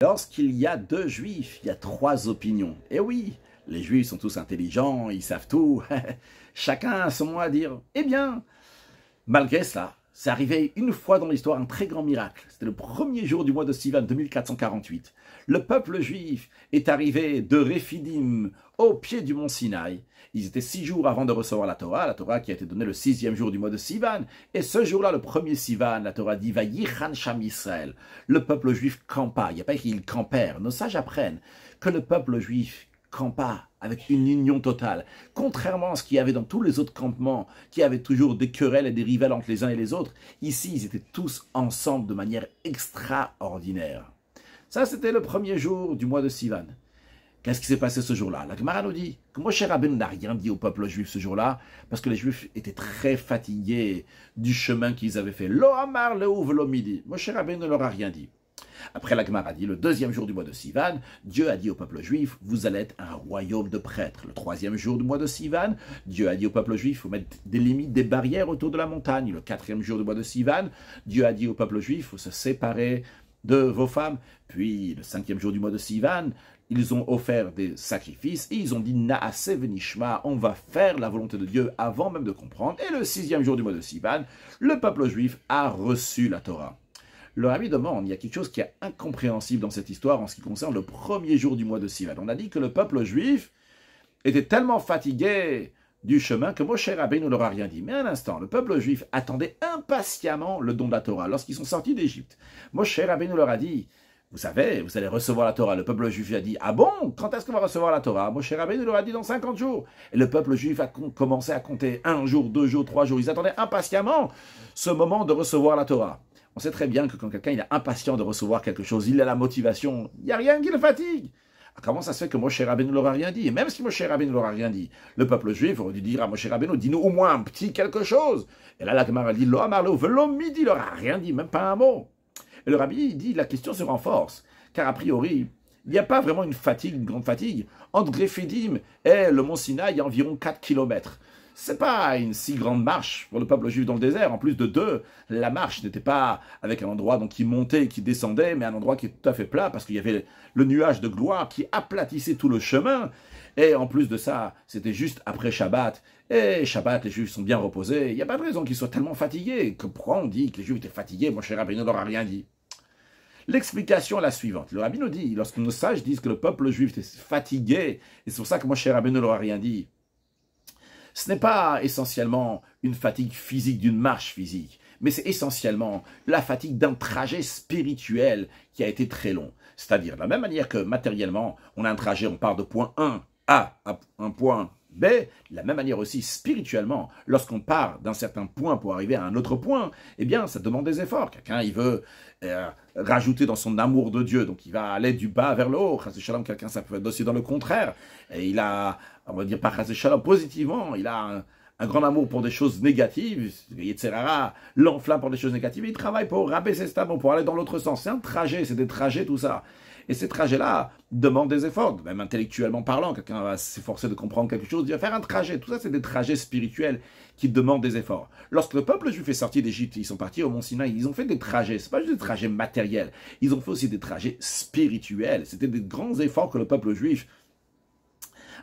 Lorsqu'il y a deux juifs, il y a trois opinions. Et oui, les juifs sont tous intelligents, ils savent tout. Chacun a son mot à dire. Eh bien, malgré cela, c'est arrivé une fois dans l'histoire un très grand miracle. C'était le premier jour du mois de Sivan 2448. Le peuple juif est arrivé de Réphidim au pied du mont Sinaï. Ils étaient 6 jours avant de recevoir la Torah qui a été donnée le 6e jour du mois de Sivan. Et ce jour-là, le premier Sivan, la Torah dit « Vayichan Sham Israël ». Le peuple juif campa. Il n'y a pas écrit « ils campèrent ». Nos sages apprennent que le peuple juif campa avec une union totale. Contrairement à ce qu'il y avait dans tous les autres campements, qui avaient toujours des querelles et des rivales entre les uns et les autres, ici, ils étaient tous ensemble de manière extraordinaire. Ça, c'était le premier jour du mois de Sivan. Qu'est-ce qui s'est passé ce jour-là? La Gemara nous dit que Moshe Rabbeinu n'a rien dit au peuple juif ce jour-là, parce que les juifs étaient très fatigués du chemin qu'ils avaient fait. Lo amar leu velo midi. Moshe Rabbeinu ne leur a rien dit. Après, la Gemara dit, le 2e jour du mois de Sivan, Dieu a dit au peuple juif, vous allez être un royaume de prêtres. Le 3e jour du mois de Sivan, Dieu a dit au peuple juif, il faut mettre des limites, des barrières autour de la montagne. Le 4e jour du mois de Sivan, Dieu a dit au peuple juif, il faut se séparer de vos femmes. Puis, le 5e jour du mois de Sivan, ils ont offert des sacrifices et ils ont dit Naase venishma, on va faire la volonté de Dieu avant même de comprendre. Et le 6e jour du mois de Sivan, le peuple juif a reçu la Torah. Le Rabbi demande, il y a quelque chose qui est incompréhensible dans cette histoire en ce qui concerne le premier jour du mois de Sivan. On a dit que le peuple juif était tellement fatigué du chemin que Moshe Rabbeinu ne leur a rien dit. Mais un instant, le peuple juif attendait impatiemment le don de la Torah. Lorsqu'ils sont sortis d'Égypte, Moshe Rabbeinu leur a dit, vous savez, vous allez recevoir la Torah. Le peuple juif a dit, ah bon, quand est-ce qu'on va recevoir la Torah? Moshe Rabbeinu leur a dit dans 50 jours. Et le peuple juif a commencé à compter 1 jour, 2 jours, 3 jours. Ils attendaient impatiemment ce moment de recevoir la Torah. On sait très bien que quand quelqu'un est impatient de recevoir quelque chose, il a la motivation, il n'y a rien qui le fatigue. Comment ça se fait que Moshe Rabbeinu ne leur a rien dit? Et même si Moshe Rabbeinu ne leur a rien dit, le peuple juif aurait dû dire à Moshe Rabbeinu, dis-nous au moins un petit quelque chose. Et là, la Gemara dit, Lo amar leu velo midi, il leur a rien dit, même pas un mot. Et le Rabbi dit, la question se renforce, car a priori, il n'y a pas vraiment une fatigue, une grande fatigue. Entre Réphidim et le mont Sinaï, il y a environ 4 kilomètres. C'est pas une si grande marche pour le peuple juif dans le désert. En plus de 2, la marche n'était pas avec un endroit donc, qui montait et qui descendait, mais un endroit qui est tout à fait plat, parce qu'il y avait le nuage de gloire qui aplatissait tout le chemin. Et en plus de ça, c'était juste après Shabbat. Et Shabbat, les Juifs sont bien reposés. Il n'y a pas de raison qu'ils soient tellement fatigués. Pourquoi on dit que les Juifs étaient fatigués? Moshe Rabbeinu ne leur a rien dit. L'explication est la suivante. Le Rabbi nous dit, lorsque nos sages disent que le peuple juif était fatigué, et c'est pour ça que Moshe Rabbeinu ne leur a rien dit, ce n'est pas essentiellement une fatigue physique, d'une marche physique, mais c'est essentiellement la fatigue d'un trajet spirituel qui a été très long. C'est-à-dire, de la même manière que matériellement, on a un trajet, on part de point 1 à un point B, de la même manière aussi spirituellement, lorsqu'on part d'un certain point pour arriver à un autre point, eh bien, ça demande des efforts. Quelqu'un, il veut rajouter dans son amour de Dieu, donc il va aller du bas vers le haut. Chas Shalom, quelqu'un, ça peut être aussi dans le contraire. Et il a, on va dire par Chas Shalom, positivement, il a un grand amour pour des choses négatives, etc. L'enflamme pour des choses négatives, il travaille pour rabaisser cet amour, pour aller dans l'autre sens. C'est un trajet, c'est des trajets, tout ça. Et ces trajets-là demandent des efforts, même intellectuellement parlant. Quelqu'un va s'efforcer de comprendre quelque chose, il va faire un trajet. Tout ça, c'est des trajets spirituels qui demandent des efforts. Lorsque le peuple juif est sorti d'Égypte, ils sont partis au mont Sinaï, ils ont fait des trajets. Ce n'est pas juste des trajets matériels, ils ont fait aussi des trajets spirituels. C'était des grands efforts que le peuple juif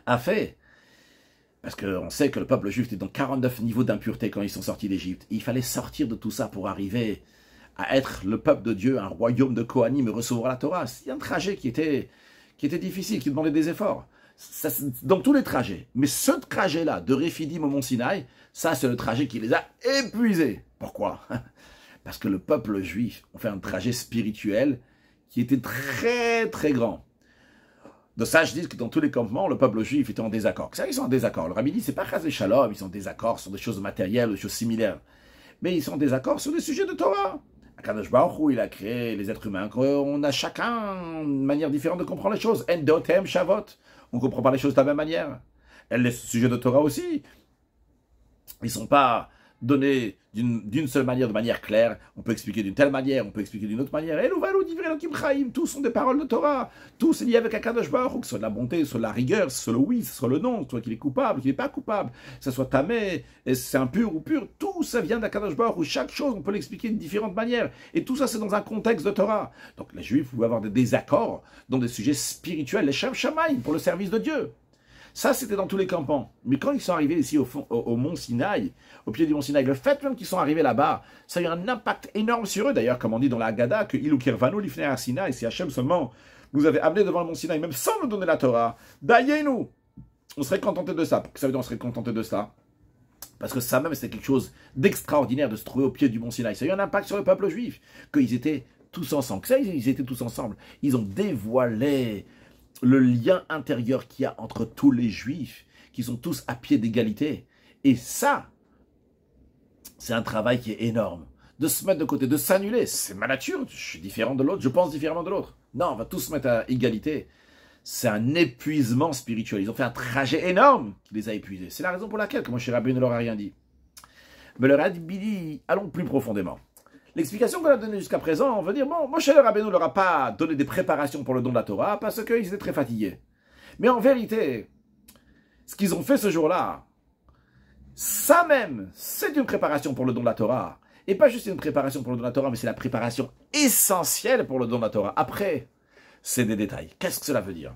a fait. Parce qu'on sait que le peuple juif était dans 49 niveaux d'impureté quand ils sont sortis d'Égypte. Il fallait sortir de tout ça pour arriver à être le peuple de Dieu, un royaume de Kohanim et recevoir la Torah. C'est un trajet qui était difficile, qui demandait des efforts. Ça, dans tous les trajets. Mais ce trajet-là, de Réphidim au mont Sinaï, ça c'est le trajet qui les a épuisés. Pourquoi? Parce que le peuple juif a fait un trajet spirituel qui était très très grand. De sages disent que dans tous les campements, le peuple juif était en désaccord. C'est ça, ils sont en désaccord. Le Rabbi dit, c'est pas Chas Shalom, ils sont en désaccord sur des choses matérielles, des choses similaires. Mais ils sont en désaccord sur des sujets de Torah. Akadosh Baruch Hu, il a créé les êtres humains. On a chacun une manière différente de comprendre les choses. Endotem, Shavot. On ne comprend pas les choses de la même manière. Les sujets de Torah aussi. Ils ne sont pas donné d'une seule manière, de manière claire. On peut expliquer d'une telle manière, on peut expliquer d'une autre manière. Et tous sont des paroles de Torah. Tout est lié avec Akadosh Baruch Hu, que ce soit de la bonté, soit de la rigueur, soit le oui, soit le non, soit qu'il est coupable, qu'il n'est pas coupable, que ce soit tamé, et c'est impur ou pur. Tout ça vient d'Akadosh Baruch Hu. Chaque chose, on peut l'expliquer de différentes manières. Et tout ça, c'est dans un contexte de Torah. Donc les Juifs pouvaient avoir des désaccords dans des sujets spirituels, les Shem Shamaïm, pour le service de Dieu. Ça, c'était dans tous les campements. Mais quand ils sont arrivés ici au mont Sinaï, au pied du mont Sinaï, le fait même qu'ils sont arrivés là-bas, ça a eu un impact énorme sur eux. D'ailleurs, comme on dit dans la Haggadah, que Ilu Kirvanu l'ifner à Sinaï, si Hachem seulement nous avait amené devant le mont Sinaï, même sans nous donner la Torah, nous on serait contenté de ça. Pourquoi ça veut dire on serait contenté de ça? Parce que ça même, c'était quelque chose d'extraordinaire de se trouver au pied du mont Sinaï. Ça a eu un impact sur le peuple juif, qu'ils étaient tous ensemble. Que ça, ils étaient tous ensemble. Ils ont dévoilé le lien intérieur qu'il y a entre tous les Juifs, qui sont tous à pied d'égalité. Et ça, c'est un travail qui est énorme. De se mettre de côté, de s'annuler. C'est ma nature, je suis différent de l'autre, je pense différemment de l'autre. Non, on va tous se mettre à égalité. C'est un épuisement spirituel. Ils ont fait un trajet énorme qui les a épuisés. C'est la raison pour laquelle, comme Moshe Rabbeinu ne leur a rien dit. Mais le Rabbi dit, allons plus profondément. L'explication qu'on a donnée jusqu'à présent, on veut dire, bon, Moshe Rabbeinu ne leur a pas donné des préparations pour le don de la Torah parce qu'ils étaient très fatigués. Mais en vérité, ce qu'ils ont fait ce jour-là, ça même, c'est une préparation pour le don de la Torah. Et pas juste une préparation pour le don de la Torah, mais c'est la préparation essentielle pour le don de la Torah. Après, c'est des détails. Qu'est-ce que cela veut dire?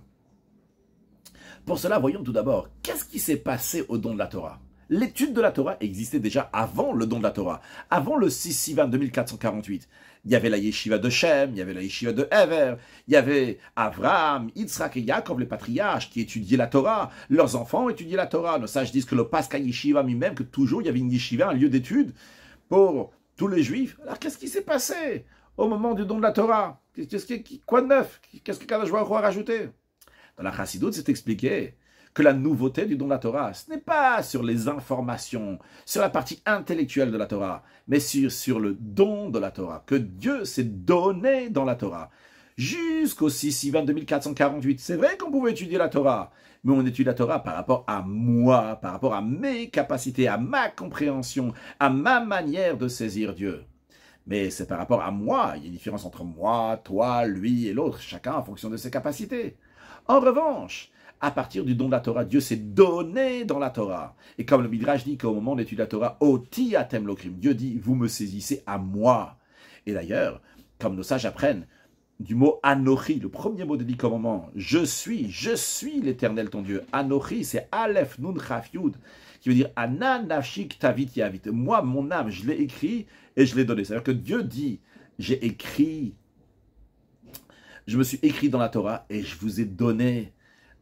Pour cela, voyons tout d'abord, qu'est-ce qui s'est passé au don de la Torah? L'étude de la Torah existait déjà avant le don de la Torah, avant le 6 Sivan 2448. Il y avait la yeshiva de Shem, il y avait la yeshiva de Ever, il y avait Abraham, Yitzhak et Yaakov, les patriarches, qui étudiaient la Torah. Leurs enfants étudiaient la Torah. Nos sages disent que le Pascha Yeshiva, même que toujours il y avait une yeshiva, un lieu d'étude pour tous les Juifs. Alors qu'est-ce qui s'est passé au moment du don de la Torah? Quoi de neuf? Qu'est-ce que Kadosh Baruch Hu a rajouté? Dans la Chassidoute, c'est expliqué que la nouveauté du don de la Torah, ce n'est pas sur les informations, sur la partie intellectuelle de la Torah, mais sur le don de la Torah, que Dieu s'est donné dans la Torah. Jusqu'au 6 Sivan 2448, c'est vrai qu'on pouvait étudier la Torah, mais on étudie la Torah par rapport à moi, par rapport à mes capacités, à ma compréhension, à ma manière de saisir Dieu. Mais c'est par rapport à moi, il y a une différence entre moi, toi, lui et l'autre, chacun en fonction de ses capacités. En revanche, à partir du don de la Torah, Dieu s'est donné dans la Torah. Et comme le Midrash dit qu'au moment d'étudier la Torah, Oti atem lokrim, Dieu dit, vous me saisissez à moi. Et d'ailleurs, comme nos sages apprennent, du mot Anochi, le premier mot des 10 commandements, je suis l'Éternel ton Dieu. Anochi, c'est Aleph Nun Chaf Yud, qui veut dire Ana Nafshik Tavit Yavit. Moi, mon âme, je l'ai écrit et je l'ai donné. C'est-à-dire que Dieu dit, j'ai écrit, je me suis écrit dans la Torah et je vous ai donné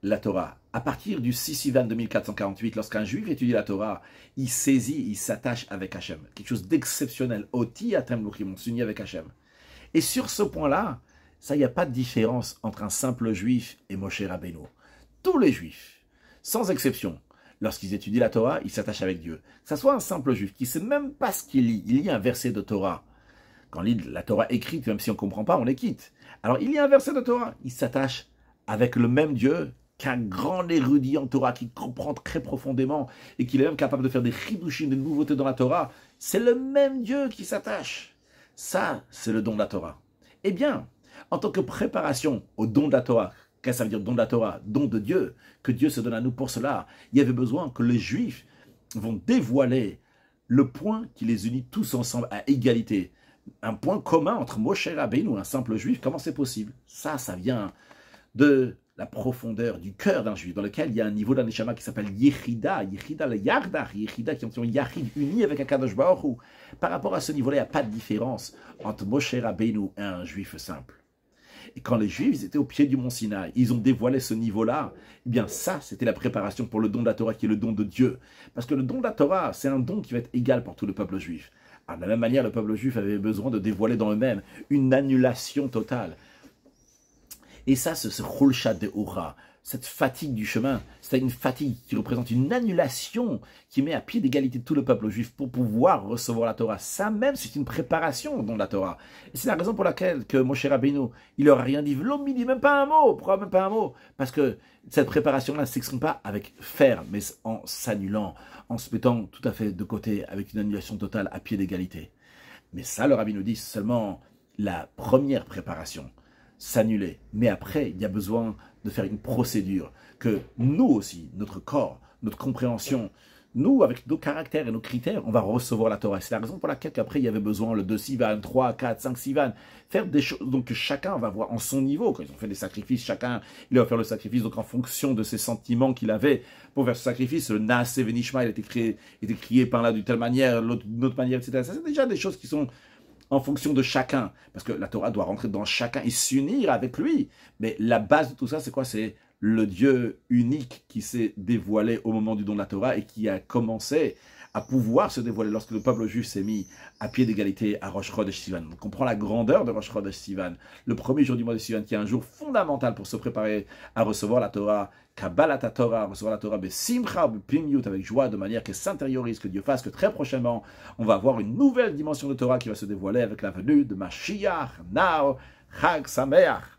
la Torah. À partir du 6 Sivan 2448, lorsqu'un juif étudie la Torah, il saisit, il s'attache avec Hachem. Quelque chose d'exceptionnel. Oti atem luchim, on s'unit avec Hachem. Et sur ce point-là, ça, il n'y a pas de différence entre un simple juif et Moshe Rabbeinu. Tous les juifs, sans exception, lorsqu'ils étudient la Torah, ils s'attachent avec Dieu. Que ce soit un simple juif qui ne sait même pas ce qu'il lit, il lit un verset de Torah. Quand on lit la Torah écrite, même si on ne comprend pas, on les quitte. Alors, il lit un verset de Torah, il s'attache avec le même Dieu qu'un grand érudit en Torah qui comprend très profondément et qui est même capable de faire des chidushim, des nouveautés dans la Torah. C'est le même Dieu qui s'attache. Ça, c'est le don de la Torah. Eh bien, en tant que préparation au don de la Torah, qu'est-ce que ça veut dire don de la Torah? Don de Dieu, que Dieu se donne à nous pour cela. Il y avait besoin que les Juifs vont dévoiler le point qui les unit tous ensemble à égalité. Un point commun entre Moshe Rabbeinu, un simple Juif, comment c'est possible? Ça vient de la profondeur du cœur d'un juif, dans lequel il y a un niveau d'un neshama qui s'appelle Yechida, Yechida le Yardar, Yechida qui ont Yachid uni avec un Kadosh Baruch Hu. Par rapport à ce niveau-là, il n'y a pas de différence entre Moshe Rabbeinu et un juif simple. Et quand les juifs étaient au pied du mont Sinaï, ils ont dévoilé ce niveau-là, eh bien ça, c'était la préparation pour le don de la Torah, qui est le don de Dieu. Parce que le don de la Torah, c'est un don qui va être égal pour tout le peuple juif. Alors, de la même manière, le peuple juif avait besoin de dévoiler dans eux-mêmes une annulation totale. Et ça, c'est ce Chulshat de Ura, cette fatigue du chemin, c'est une fatigue qui représente une annulation qui met à pied d'égalité tout le peuple juif pour pouvoir recevoir la Torah. Ça même, c'est une préparation dans la Torah. Et c'est la raison pour laquelle que Moshe Rabbeinu, il leur a rien dit, l'homme, il dit même pas un mot, pourquoi même pas un mot? Parce que cette préparation-là ne s'exprime pas avec fer, mais en s'annulant, en se mettant tout à fait de côté, avec une annulation totale à pied d'égalité. Mais ça, le Rabbi nous dit, seulement la première préparation, s'annuler. Mais après, il y a besoin de faire une procédure que nous aussi, notre corps, notre compréhension, nous, avec nos caractères et nos critères, on va recevoir la Torah. C'est la raison pour laquelle après, il y avait besoin le 2 Sivan, 3, 4, 5 Sivan, faire des choses donc que chacun va voir en son niveau. Quand ils ont fait des sacrifices, chacun, il va faire le sacrifice donc en fonction de ses sentiments qu'il avait pour faire ce sacrifice. Le Naaseh Venishma, il était crié par là d'une telle manière, l'autre d'une autre manière, etc. Ça, c'est déjà des choses qui sont en fonction de chacun, parce que la Torah doit rentrer dans chacun et s'unir avec lui. Mais la base de tout ça, c'est quoi? C'est le Dieu unique qui s'est dévoilé au moment du don de la Torah et qui a commencé à pouvoir se dévoiler lorsque le peuple juif s'est mis à pied d'égalité à Rosh Chodesh Sivan. On comprend la grandeur de Rosh Chodesh Sivan, le premier jour du mois de Sivan, qui est un jour fondamental pour se préparer à recevoir la Torah, Kabbalat Torah, recevoir la Torah, Simcha, Pimyut, avec joie, de manière qu'elle s'intériorise, que Dieu fasse que très prochainement, on va avoir une nouvelle dimension de Torah qui va se dévoiler avec la venue de Mashiach, Nao, Chag Sameach.